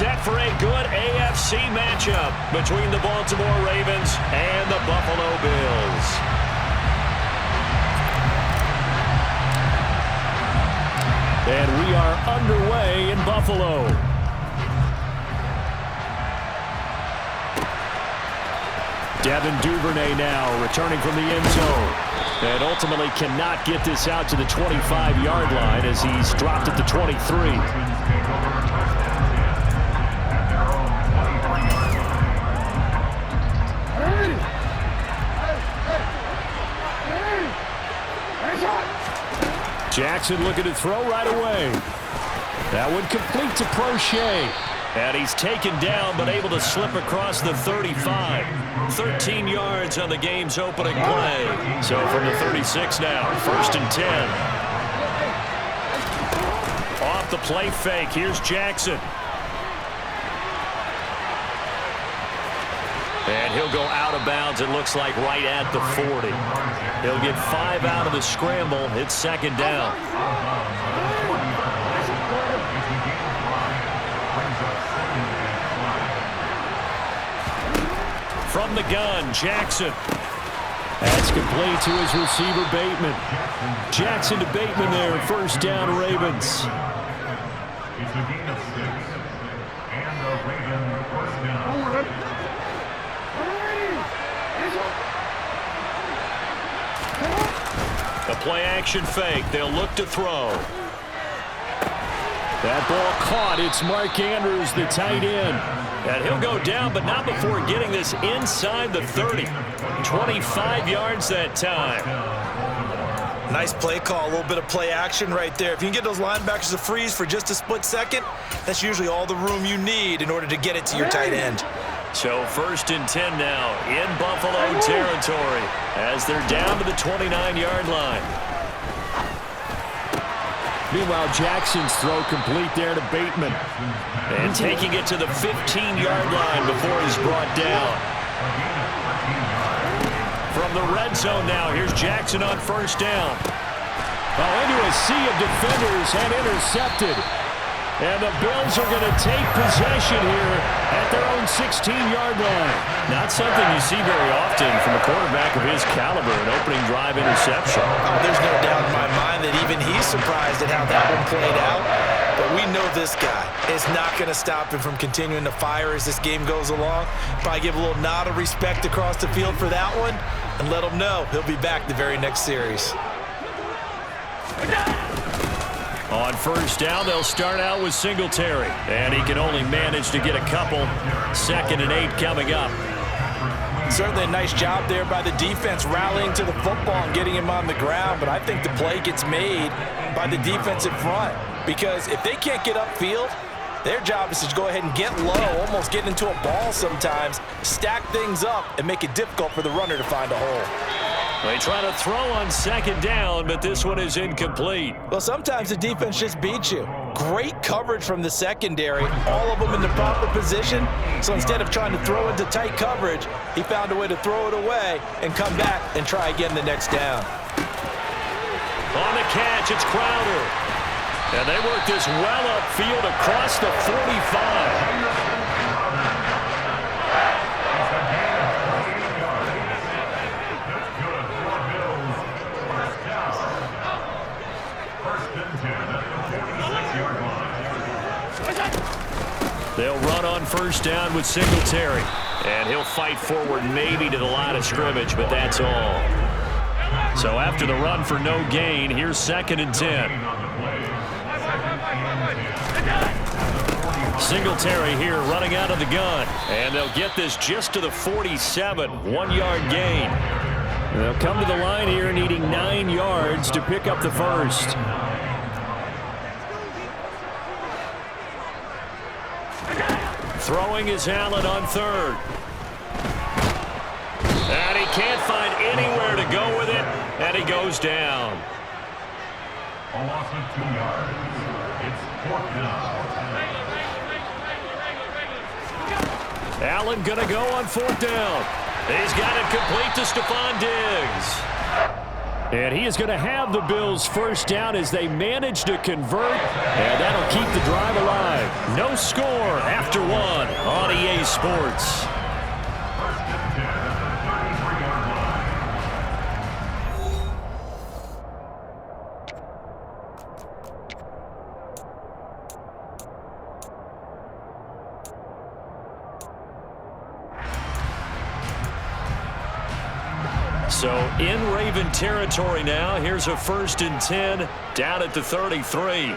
set for a good AFC matchup between the Baltimore Ravens and the Buffalo Bills. And we are underway in Buffalo. Devin Duvernay now returning from the end zone. And ultimately cannot get this out to the 25-yard line as he's dropped at the 23. Jackson looking to throw right away. That one complete to Prochet. And he's taken down but able to slip across the 35. 13 yards on the game's opening play. So from the 36 now, 1st and 10. Off the play fake, here's Jackson. And he'll go out of bounds, it looks like, right at the 40. He'll get 5 out of the scramble. It's 2nd down. From the gun, Jackson. That's complete to his receiver, Bateman. Jackson to Bateman there, 1st down, Ravens. It's a gain of 6, and the Ravens 1st down. The play-action fake. They'll look to throw. That ball caught. It's Mark Andrews, the tight end. And he'll go down, but not before getting this inside the 30. 25 yards that time. Nice play call, a little bit of play action right there. If you can get those linebackers to freeze for just a split second, that's usually all the room you need in order to get it to your tight end. So 1st and 10 now in Buffalo territory as they're down to the 29-yard line. Meanwhile, Jackson's throw complete there to Bateman. And taking it to the 15-yard line before he's brought down. From the red zone now, here's Jackson on 1st down. Into a sea of defenders and intercepted. And the Bills are going to take possession here at their own 16-yard line. Not something you see very often from a quarterback of his caliber, an opening drive interception. Oh, there's no doubt in my mind that even he's surprised at how that one played out. But we know this guy is not going to stop him from continuing to fire as this game goes along. Probably give a little nod of respect across the field for that one and let him know he'll be back the very next series. On 1st down, they'll start out with Singletary. And he can only manage to get a couple. 2nd and 8 coming up. Certainly a nice job there by the defense rallying to the football and getting him on the ground. But I think the play gets made by the defensive front. Because if they can't get upfield, their job is to go ahead and get low, almost get into a ball sometimes, stack things up, and make it difficult for the runner to find a hole. They try to throw on 2nd down, but this one is incomplete. Well, sometimes the defense just beats you. Great coverage from the secondary, all of them in the proper position. So instead of trying to throw into tight coverage, he found a way to throw it away and come back and try again the next down. On the catch, it's Crowder. And they work this well upfield across the 45. They'll run on 1st down with Singletary. And he'll fight forward maybe to the line of scrimmage, but that's all. So after the run for no gain, here's 2nd and 10. Singletary here running out of the gun. And they'll get this just to the 47, 1-yard gain. They'll come to the line here needing 9 yards to pick up the 1st. Throwing is Allen on 3rd. And he can't find anywhere to go with it, and he goes down. A loss of 2 yards. It's 4th down. Allen going to go on 4th down. He's got it complete to Stephon Diggs. And he is going to have the Bills first down as they manage to convert, and that'll keep the drive alive. No score after one on EA Sports. So in Raven territory now. Here's a 1st and 10 down at the 33.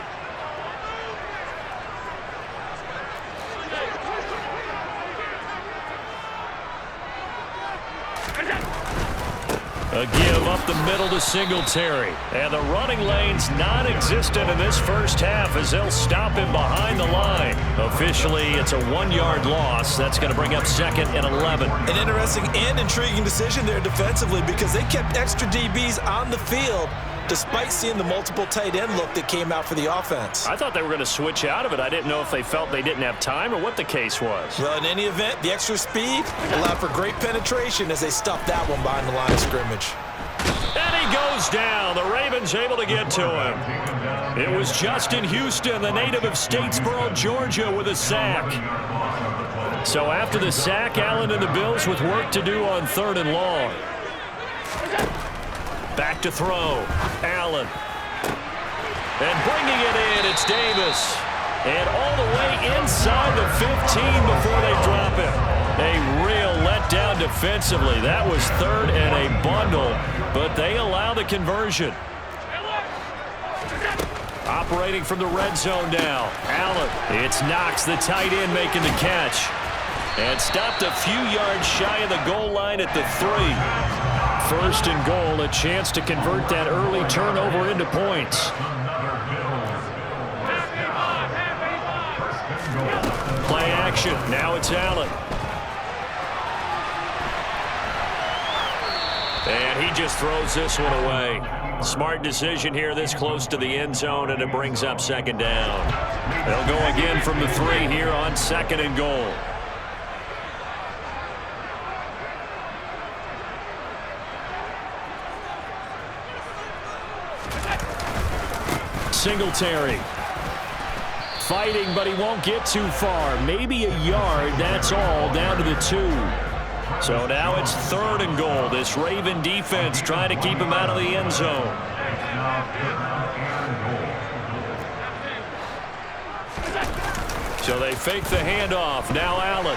A give up the middle to Singletary. And the running lane's non-existent in this first half as they'll stop him behind the line. Officially, it's a 1-yard loss. That's going to bring up 2nd and 11. An interesting and intriguing decision there defensively because they kept extra DBs on the field despite seeing the multiple tight end look that came out for the offense. I thought they were going to switch out of it. I didn't know if they felt they didn't have time or what the case was. Well, in any event, the extra speed allowed for great penetration as they stuffed that one behind the line of scrimmage. And he goes down. The Ravens able to get to him. It was Justin Houston, the native of Statesboro, Georgia, with a sack. So after the sack, Allen and the Bills with work to do on 3rd and long. Back to throw. Allen. And bringing it in, it's Davis. And all the way inside the 15 before they drop him. A real letdown defensively. That was 3rd and a bundle, but they allow the conversion. Operating from the red zone now. Allen. It's Knox, the tight end, making the catch. And stopped a few yards shy of the goal line at the 3. 1st and goal, a chance to convert that early turnover into points. Play action. Now it's Allen. And he just throws this one away. Smart decision here this close to the end zone, and it brings up 2nd down. They'll go again from the 3 here on 2nd and goal. Singletary. Fighting, but he won't get too far. Maybe a yard, that's all, down to the 2. So now it's 3rd and goal. This Raven defense trying to keep him out of the end zone. So they fake the handoff. Now Allen.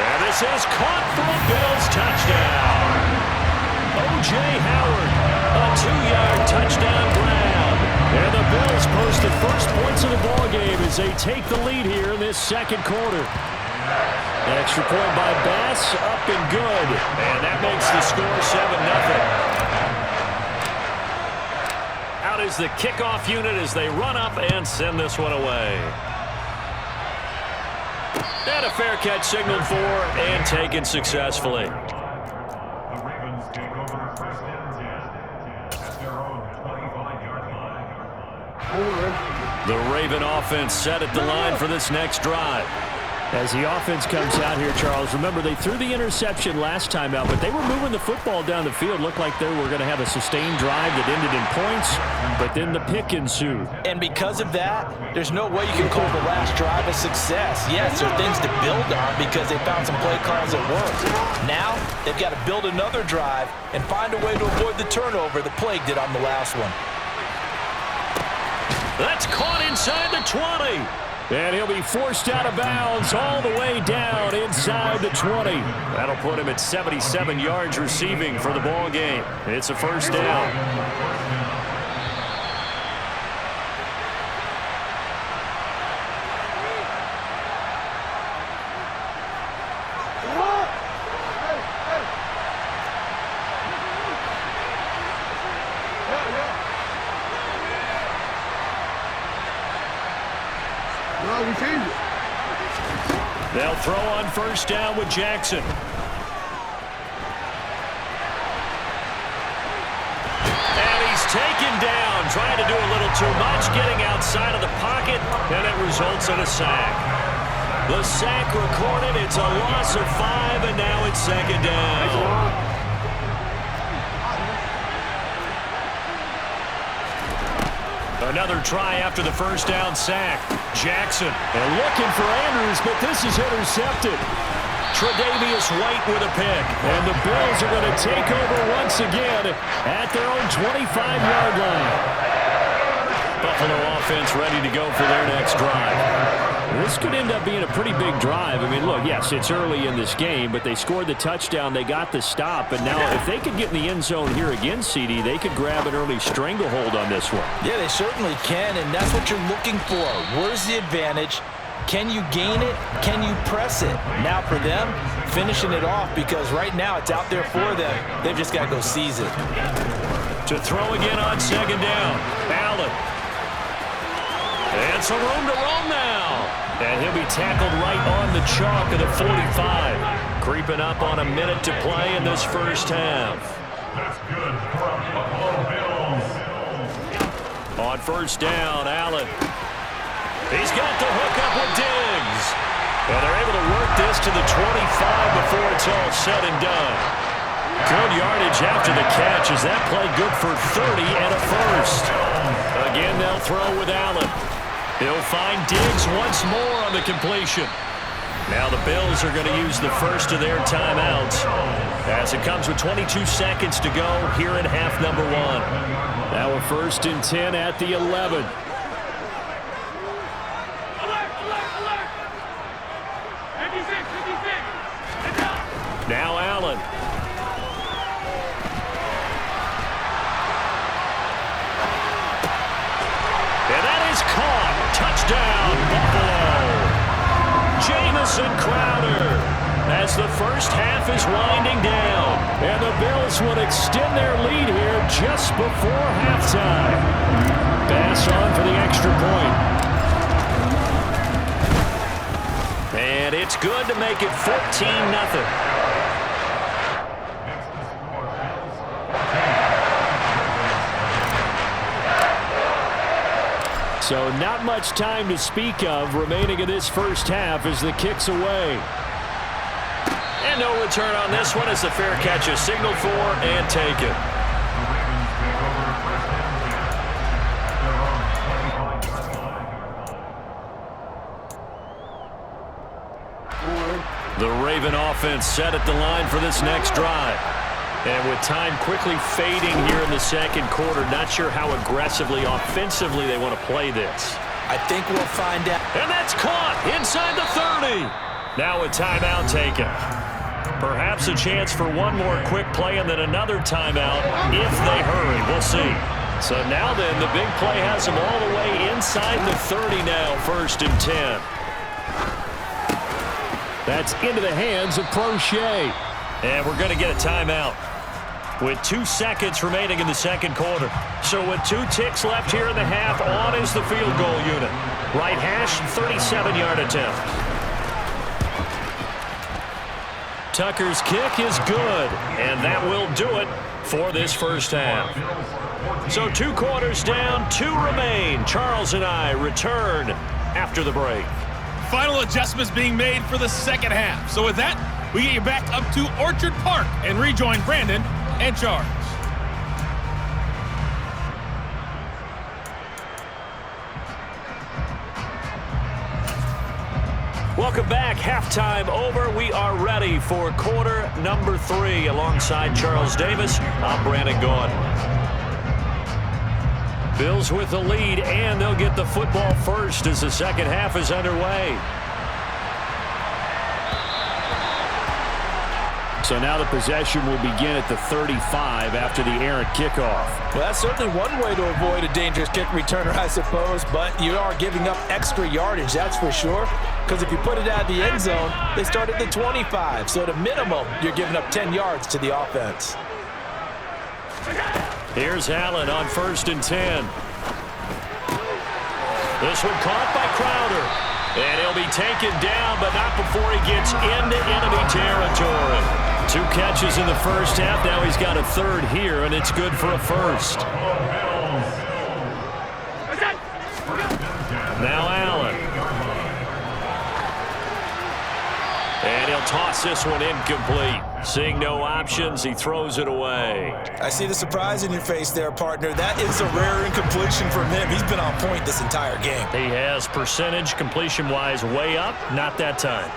And this is caught for a Bills touchdown. O.J. Howard, a 2-yard touchdown grab. And the Bills post the first points of the ballgame as they take the lead here in this 2nd quarter. Extra point by Bass, up and good. And that makes the score 7-0. Out is the kickoff unit as they run up and send this one away. And a fair catch signaled for and taken successfully. The Ravens take over 1st and 10 at their own 25-yard line. The Raven offense set at the line for this next drive. As the offense comes out here, Charles, remember they threw the interception last time out, but they were moving the football down the field. Looked like they were going to have a sustained drive that ended in points, but then the pick ensued. And because of that, there's no way you can call the last drive a success. Yes, there are things to build on because they found some play calls that worked. Now, they've got to build another drive and find a way to avoid the turnover the Plague did on the last one. That's caught inside the 20. And he'll be forced out of bounds all the way down inside the 20. That'll put him at 77 yards receiving for the ball game. It's a 1st down. They'll throw on 1st down with Jackson. And he's taken down, trying to do a little too much, getting outside of the pocket, and it results in a sack. The sack recorded, it's a loss of 5, and now it's 2nd down. Another try after the first down sack. Jackson, and looking for Andrews, but this is intercepted. Tre'Davious White with a pick. And the Bills are going to take over once again at their own 25-yard line. Buffalo offense ready to go for their next drive. This could end up being a pretty big drive. I mean, look, yes, it's early in this game, but they scored the touchdown. They got the stop. And now if they could get in the end zone here again, CD, they could grab an early stranglehold on this one. Yeah, they certainly can, and that's what you're looking for. Where's the advantage? Can you gain it? Can you press it? Now for them, finishing it off, because right now it's out there for them. They've just got to go seize it. To throw again on second down. Allen. And some room to roam now. And he'll be tackled right on the chalk of the 45. Creeping up on a minute to play in this first half. That's good for Buffalo Bills. On first down, Allen. He's got the hook up with Diggs. And they're able to work this to the 25 before it's all said and done. Good yardage after the catch as that play good for 30 and a first. Again, they'll throw with Allen. He'll find Diggs once more on the completion. Now the Bills are going to use the first of their timeouts as it comes with 22 seconds to go here in half number one. Now a 1st and 10 at the 11. Now Allen. And that is caught. Touchdown, Buffalo. Jamison Crowder as the first half is winding down. And the Bills would extend their lead here just before halftime. Pass on for the extra point. And it's good to make it 14-0. So not much time to speak of remaining in this first half as the kick's away. And no return on this one as the fair catch is signaled for and taken. The Raven offense set at the line for this next drive. And with time quickly fading here in the second quarter, not sure how aggressively, offensively they want to play this. I think we'll find out. And that's caught inside the 30. Now a timeout taken. Perhaps a chance for one more quick play and then another timeout if they hurry. We'll see. So now then, the big play has them all the way inside the 30 now, 1st and 10. That's into the hands of Crochet. And we're going to get a timeout with 2 seconds remaining in the second quarter. So with 2 ticks left here in the half, on is the field goal unit. Right hash, 37-yard attempt. Tucker's kick is good, and that will do it for this first half. So 2 quarters down, 2 remain. Charles and I return after the break. Final adjustments being made for the second half. So with that, we get you back up to Orchard Park and rejoin Brandon and Charles. Welcome back. Halftime over. We are ready for quarter number 3. Alongside Charles Davis, I'm Brandon Gaudin. Bills with the lead, and they'll get the football first as the second half is underway. So now the possession will begin at the 35 after the errant kickoff. Well, that's certainly one way to avoid a dangerous kick returner, I suppose, but you are giving up extra yardage, that's for sure, because if you put it out of the end zone, they start at the 25, so at a minimum, you're giving up 10 yards to the offense. Here's Allen on 1st and 10. This one caught by Crowder. And he'll be taken down, but not before he gets into enemy territory. 2 catches in the first half. Now he's got a 3rd here, and it's good for a first. Now Allen. And he'll toss this one incomplete. Seeing no options, he throws it away. I see the surprise in your face there, partner. That is a rare incompletion from him. He's been on point this entire game. He has percentage completion-wise way up, not that time.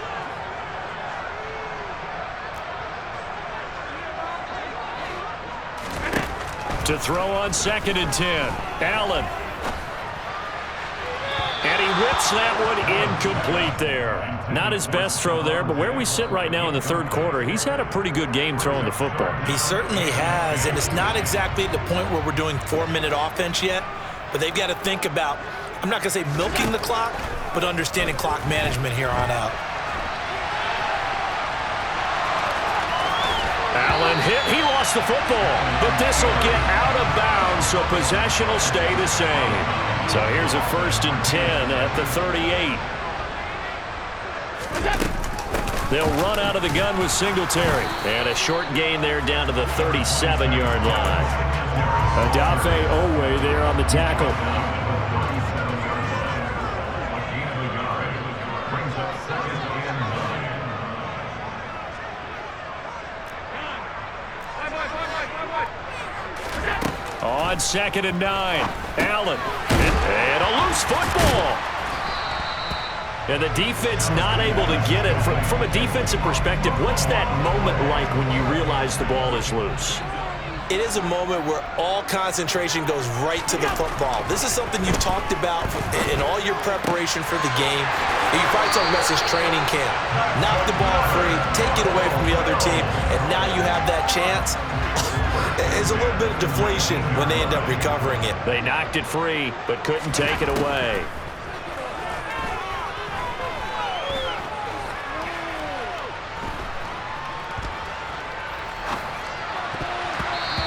To throw on 2nd and 10. Allen. And he whips that one incomplete there. Not his best throw there, but where we sit right now in the 3rd quarter, he's had a pretty good game throwing the football. He certainly has, and it's not exactly at the point where we're doing 4-minute offense yet, but they've got to think about, I'm not going to say milking the clock, but understanding clock management here on out. Allen hit. He lost the football, but this will get out of bounds, so possession will stay the same. So here's a 1st and 10 at the 38. They'll run out of the gun with Singletary. And a short gain there down to the 37-yard line. Adafe Owe there on the tackle. On 2nd and 9, Allen, and a loose football. And the defense not able to get it. From a defensive perspective, what's that moment like when you realize the ball is loose? It is a moment where all concentration goes right to the football. This is something you've talked about in all your preparation for the game. You probably talked about this training camp. Knock the ball free, take it away from the other team, and now you have that chance. There's a little bit of deflation when they end up recovering it. They knocked it free, but couldn't take it away.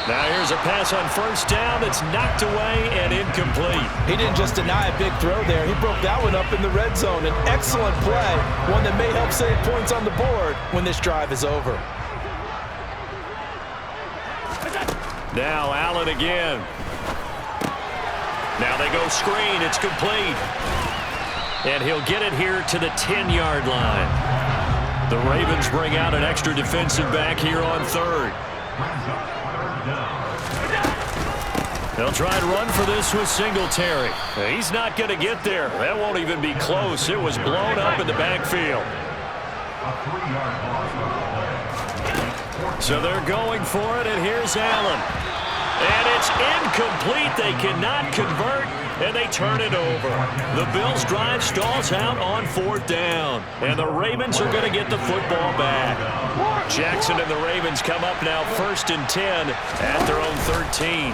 Now here's a pass on 1st down that's knocked away and incomplete. He didn't just deny a big throw there. He broke that one up in the red zone. An excellent play, one that may help save points on the board when this drive is over. Now Allen again. Now they go screen. It's complete. And he'll get it here to the 10-yard line. The Ravens bring out an extra defensive back here on 3rd. They'll try and run for this with Singletary. He's not going to get there. That won't even be close. It was blown up in the backfield. So they're going for it, and here's Allen. And it's incomplete. They cannot convert, and they turn it over. The Bills' drive stalls out on 4th down, and the Ravens are going to get the football back. Jackson and the Ravens come up now 1st and 10 at their own 13.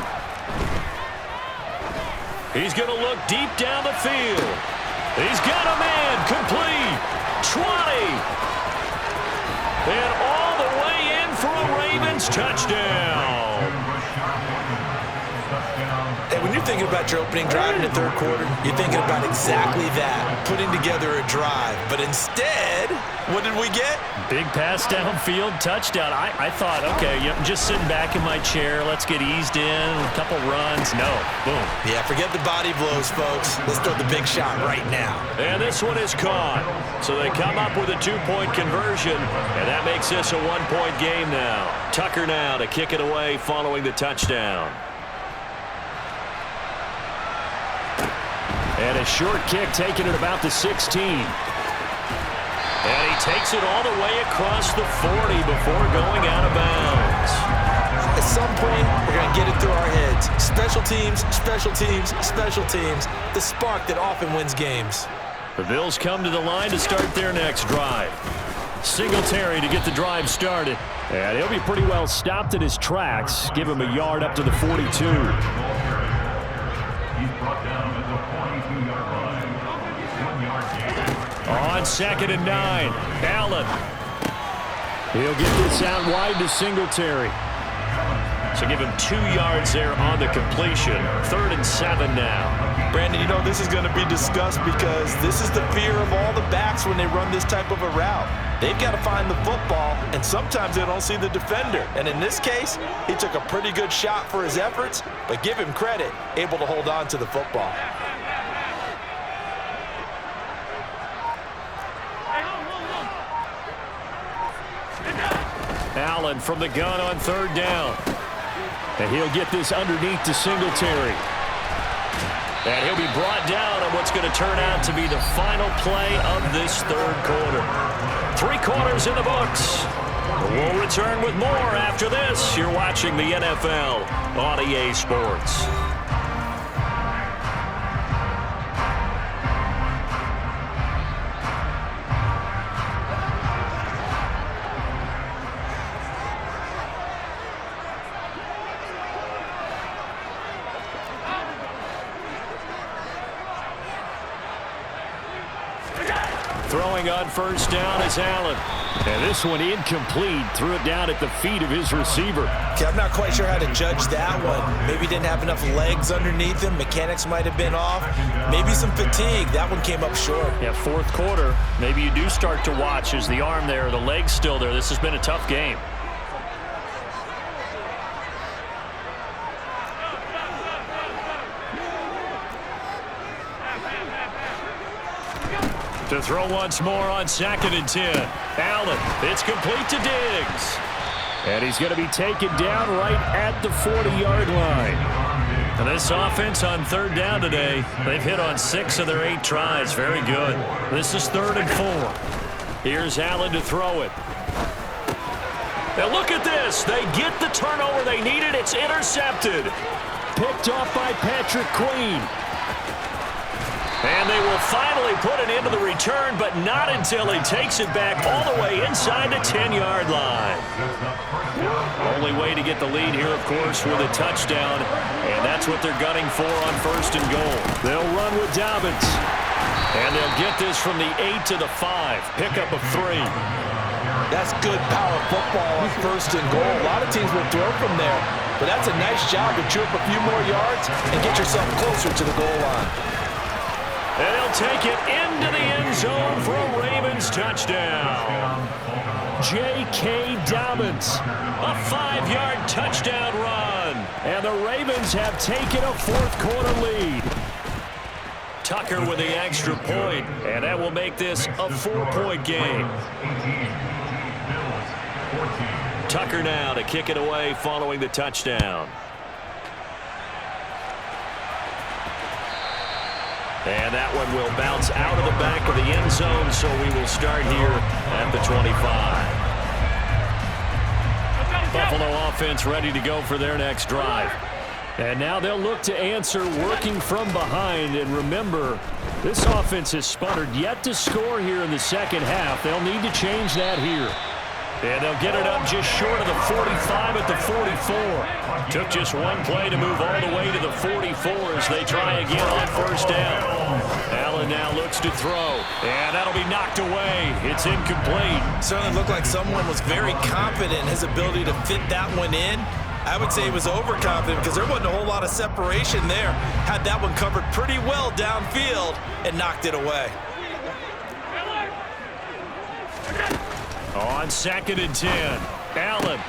He's going to look deep down the field. He's got a man complete. 20. And all the way in for a Ravens touchdown. And when you're thinking about your opening drive in the 3rd quarter, you're thinking about exactly that, putting together a drive. But instead, what did we get? Big pass downfield, touchdown. I thought, okay, I'm just sitting back in my chair. Let's get eased in, a couple runs. No, boom. Yeah, forget the body blows, folks. Let's throw the big shot right now. And this one is caught. So they come up with a 2-point conversion, and that makes this a 1-point game now. Tucker now to kick it away following the touchdown. And a short kick taken at about the 16. And he takes it all the way across the 40 before going out of bounds. At some point, we're going to get it through our heads. Special teams, special teams, special teams. The spark that often wins games. The Bills come to the line to start their next drive. Singletary to get the drive started. And he'll be pretty well stopped in his tracks. Give him a yard up to the 42. He's brought down at the 42-yard line. 1-yard gain. On 2nd and 9, Allen. He'll get this out wide to Singletary. So give him 2 yards there on the completion. 3rd and 7 now. Brandon, you know this is going to be discussed because this is the fear of all the backs when they run this type of a route. They've got to find the football, and sometimes they don't see the defender. And in this case, he took a pretty good shot for his efforts, but give him credit, able to hold on to the football. Allen from the gun on third down. And he'll get this underneath to Singletary. And he'll be brought down on what's going to turn out to be the final play of this third quarter. 3 quarters in the books. We'll return with more after this. You're watching the NFL on EA Sports. Throwing on first down is Allen. And this one incomplete. Threw it down at the feet of his receiver. Okay, I'm not quite sure how to judge that one. Maybe didn't have enough legs underneath him. Mechanics might have been off. Maybe some fatigue. That one came up short. Yeah, fourth quarter. Maybe you do start to watch. Is the arm there? The leg's still there? This has been a tough game. To throw once more on 2nd and 10. Allen, it's complete to Diggs. And he's going to be taken down right at the 40-yard line. And this offense on third down today, they've hit on 6 of their 8 tries. Very good. This is 3rd and 4. Here's Allen to throw it. Now look at this. They get the turnover they needed. It's intercepted. Picked off by Patrick Queen. And they will finally put an end to the return, but not until he takes it back all the way inside the 10-yard line. Only way to get the lead here, of course, with a touchdown, and that's what they're gunning for on 1st and goal. They'll run with Dobbins, and they'll get this from the 8 to the 5. Pickup of 3. That's good power football on 1st and goal. A lot of teams will throw from there, but that's a nice job to chew up a few more yards and get yourself closer to the goal line. And he'll take it into the end zone for a Ravens touchdown. J.K. Dobbins, a 5-yard touchdown run. And the Ravens have taken a fourth-quarter lead. Tucker with the extra point, and that will make this a 4-point game. Tucker now to kick it away following the touchdown. And that one will bounce out of the back of the end zone, so we will start here at the 25. Buffalo offense ready to go for their next drive. And now they'll look to answer working from behind. And remember, this offense has sputtered yet to score here in the second half. They'll need to change that here. And they'll get it up just short of the 45 at the 44. Took just one play to move all the way to the 44 as they try again on first down. Allen now looks to throw, and that'll be knocked away. It's incomplete. Certainly looked like someone was very confident in his ability to fit that one in. I would say he was overconfident because there wasn't a whole lot of separation there. Had that one covered pretty well downfield and knocked it away. On 2nd and 10, Allen,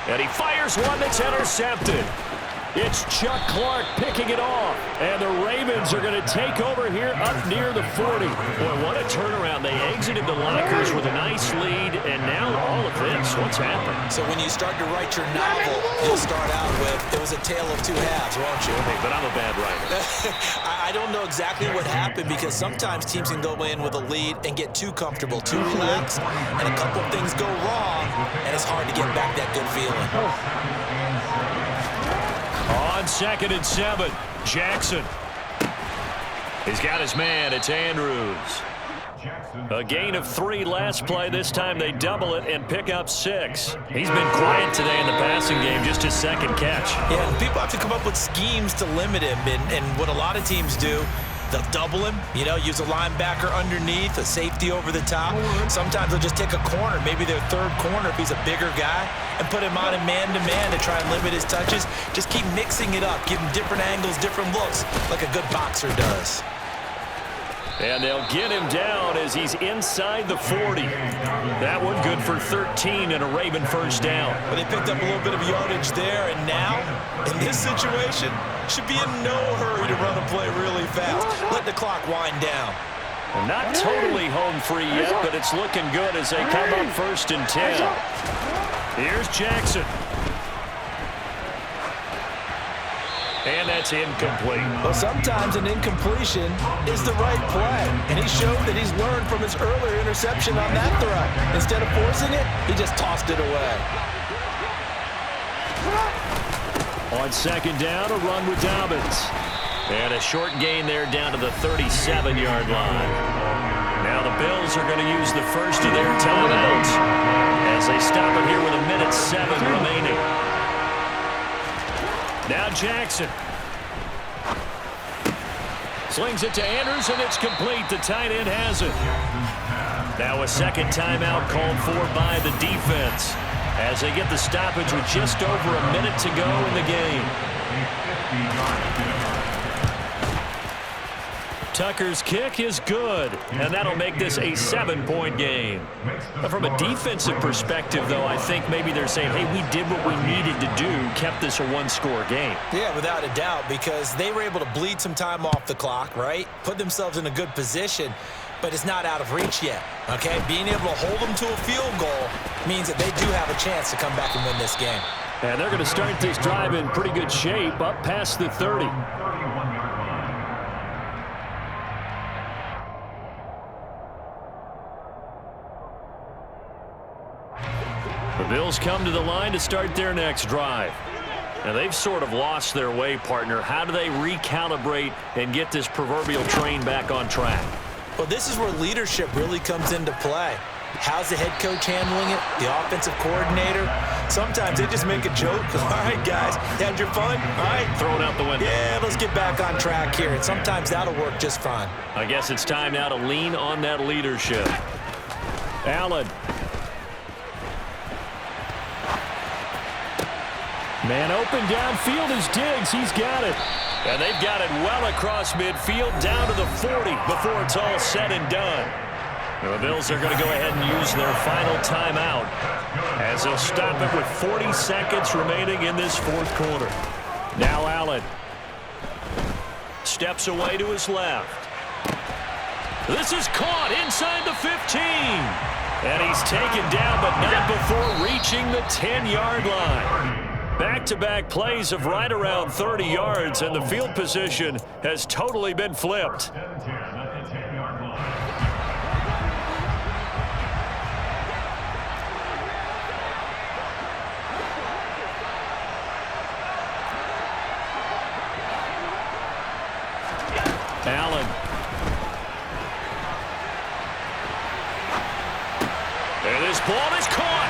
and he fires one that's intercepted. It's Chuck Clark picking it off, and the Ravens are going to take over here up near the 40. Boy, what a turnaround. They exited the lockers with a nice lead, and now all of this. What's happened? So when you start to write your novel, you'll start out with, it was a tale of 2 halves, won't you? Hey, but I'm a bad writer. I don't know exactly what happened because sometimes teams can go in with a lead and get too comfortable, too relaxed, and a couple things go wrong, and it's hard to get back that good feeling. On 2nd and 7, Jackson. He's got his man. It's Andrews. A gain of 3 last play. This time they double it and pick up 6. He's been quiet today in the passing game, just his 2nd catch. Yeah, and people have to come up with schemes to limit him, and what a lot of teams do, they'll double him, use a linebacker underneath, a safety over the top. Sometimes they'll just take a corner, maybe their 3rd corner if he's a bigger guy, and put him on in man-to-man to try and limit his touches. Just keep mixing it up, give him different angles, different looks, like a good boxer does. And they'll get him down as he's inside the 40. That one good for 13 and a Raven first down. But they picked up a little bit of yardage there, and now, in this situation, should be in no hurry to run a play really fast. Let the clock wind down. Not totally home free yet, but it's looking good as they come up 1st and 10. Here's Jackson. And that's incomplete. Well, sometimes an incompletion is the right play. And he showed that he's learned from his earlier interception on that throw. Instead of forcing it, he just tossed it away. On second down, a run with Dobbins. And a short gain there down to the 37-yard line. Now the Bills are going to use the first of their timeouts as they stop it here with 1:07 remaining. Now Jackson. Slings it to Andrews, and it's complete. The tight end has it. Now a second timeout called for by the defense as they get the stoppage with just over a minute to go in the game. Tucker's kick is good, and that'll make this a 7-point game. From a defensive perspective, though, I think maybe they're saying, hey, we did what we needed to do, kept this a one-score game. Yeah, without a doubt, because they were able to bleed some time off the clock, right? Put themselves in a good position, but it's not out of reach yet, okay? Being able to hold them to a field goal means that they do have a chance to come back and win this game. And they're going to start this drive in pretty good shape, up past the 30. The Bills come to the line to start their next drive. And they've sort of lost their way, partner. How do they recalibrate and get this proverbial train back on track? Well, this is where leadership really comes into play. How's the head coach handling it? The offensive coordinator? Sometimes they just make a joke. All right, guys, had your fun? All right. Throw it out the window. Yeah, let's get back on track here. And sometimes that'll work just fine. I guess it's time now to lean on that leadership. Allen. Man open downfield is Diggs. He's got it. And they've got it well across midfield down to the 40 before it's all said and done. The Bills are going to go ahead and use their final timeout as they'll stop it with 40 seconds remaining in this fourth quarter. Now Allen steps away to his left. This is caught inside the 15. And he's taken down, but not before reaching the 10-yard line. Back-to-back plays of right around 30 yards, and the field position has totally been flipped. Allen. And this ball is caught.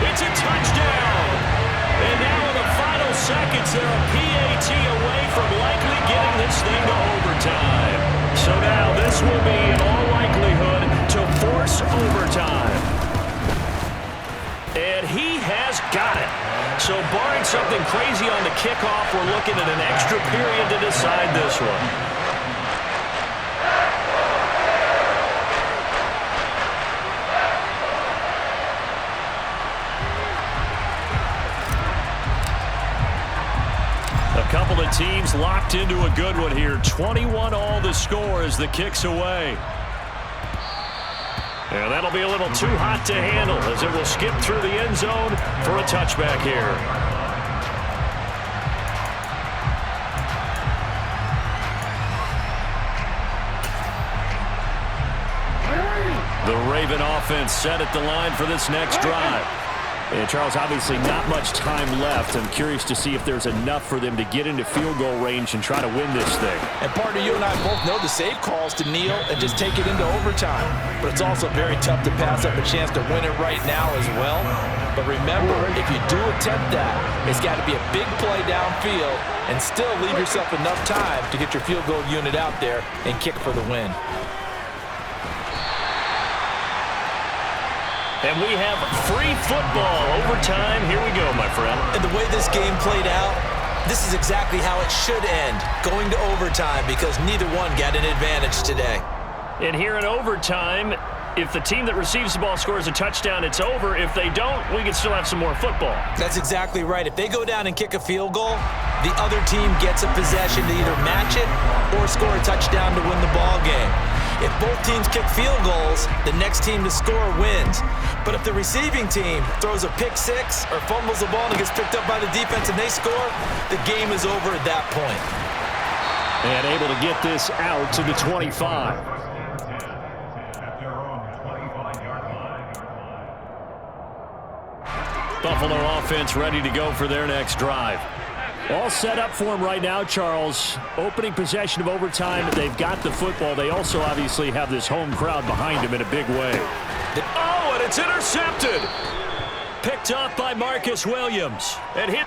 It's a touchdown. And now in the final seconds, they're a PAT away from likely getting this thing to overtime. So now this will be, in all likelihood, to force overtime. And he has got it. So barring something crazy on the kickoff, we're looking at an extra period to decide this one. Couple of teams locked into a good one here. 21 all the score as the kick's away. And that'll be a little too hot to handle as it will skip through the end zone for a touchback here. The Raven offense set at the line for this next drive. And Charles, obviously not much time left. I'm curious to see if there's enough for them to get into field goal range and try to win this thing. And partner, you and I both know the save calls to kneel and just take it into overtime. But it's also very tough to pass up a chance to win it right now as well. But remember, if you do attempt that, it's got to be a big play downfield and still leave yourself enough time to get your field goal unit out there and kick for the win. And we have free football overtime. Here we go, my friend. And the way this game played out, this is exactly how it should end, going to overtime, because neither one got an advantage today. And here in overtime, if the team that receives the ball scores a touchdown, it's over. If they don't, we can still have some more football. That's exactly right. If they go down and kick a field goal, the other team gets a possession to either match it or score a touchdown to win the ball game. If both teams kick field goals, the next team to score wins. But if the receiving team throws a pick six or fumbles the ball and it gets picked up by the defense and they score, the game is over at that point. And able to get this out to the 25. Buffalo offense ready to go for their next drive. All set up for them right now, Charles. Opening possession of overtime. They've got the football. They also obviously have this home crowd behind them in a big way. Oh, and it's intercepted. Picked off by Marcus Williams. And hit.